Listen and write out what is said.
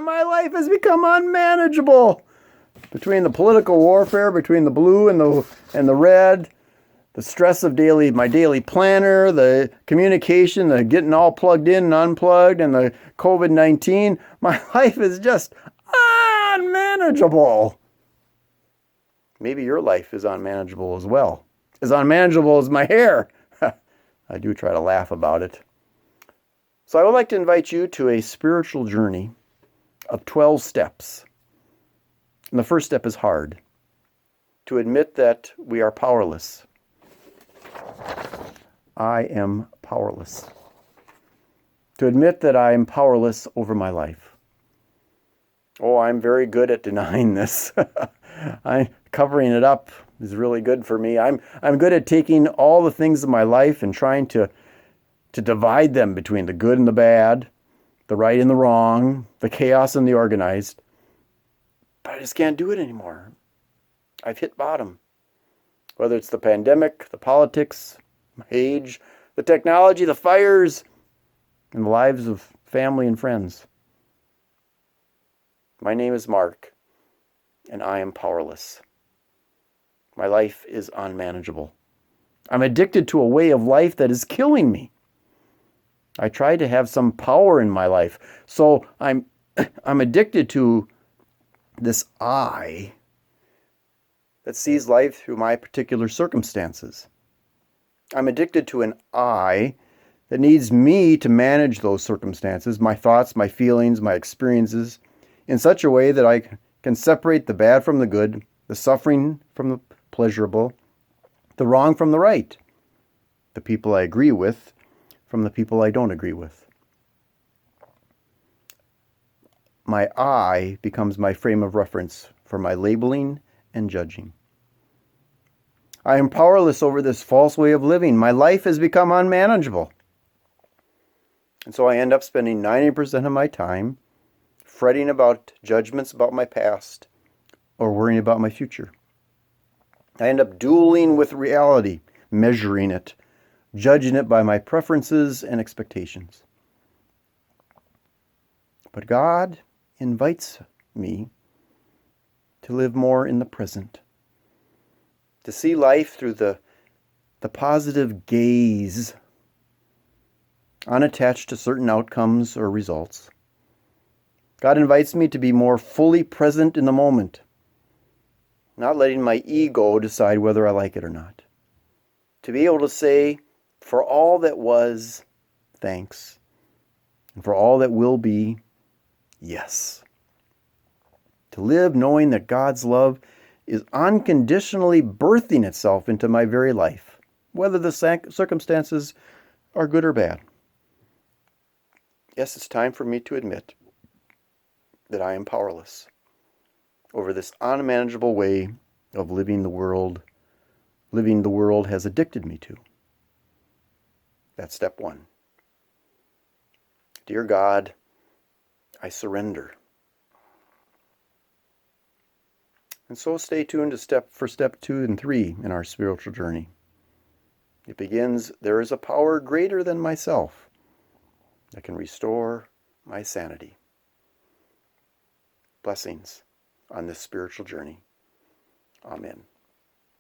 My life has become unmanageable. Between the political warfare, between the blue and the red, the stress of my daily planner, the communication, the getting all plugged in and unplugged, and the COVID-19, my life is just unmanageable. Maybe your life is unmanageable as well. As unmanageable as my hair. I do try to laugh about it. So I would like to invite you to a spiritual journey of 12 steps. And the first step is hard. To admit that we are powerless. I am powerless. To admit that I am powerless over my life. Oh, I'm very good at denying this. Covering it up is really good for me. I'm good at taking all the things in my life and trying to divide them between the good and the bad, the right and the wrong, the chaos and the organized. But I just can't do it anymore. I've hit bottom. Whether it's the pandemic, the politics, my age, the technology, the fires, and the lives of family and friends. My name is Mark, and I am powerless. My life is unmanageable. I'm addicted to a way of life that is killing me. I try to have some power in my life, so I'm addicted to this I that sees life through my particular circumstances. I'm addicted to an I that needs me to manage those circumstances, my thoughts, my feelings, my experiences, in such a way that I can separate the bad from the good, the suffering from the pleasurable, the wrong from the right, the people I agree with from the people I don't agree with. My I becomes my frame of reference for my labeling and judging. I am powerless over this false way of living. My life has become unmanageable. And so I end up spending 90% of my time fretting about judgments about my past or worrying about my future. I end up dueling with reality, measuring it, judging it by my preferences and expectations. But God invites me to live more in the present, to see life through the positive gaze, unattached to certain outcomes or results. God invites me to be more fully present in the moment, not letting my ego decide whether I like it or not. To be able to say, for all that was, thanks. And for all that will be, yes. To live knowing that God's love is unconditionally birthing itself into my very life, whether the circumstances are good or bad. Yes, it's time for me to admit that I am powerless over this unmanageable way of living the world has addicted me to. That's step one. Dear God, I surrender. And so stay tuned for step 2 and 3 in our spiritual journey. It begins, there is a power greater than myself that can restore my sanity. Blessings on this spiritual journey. Amen.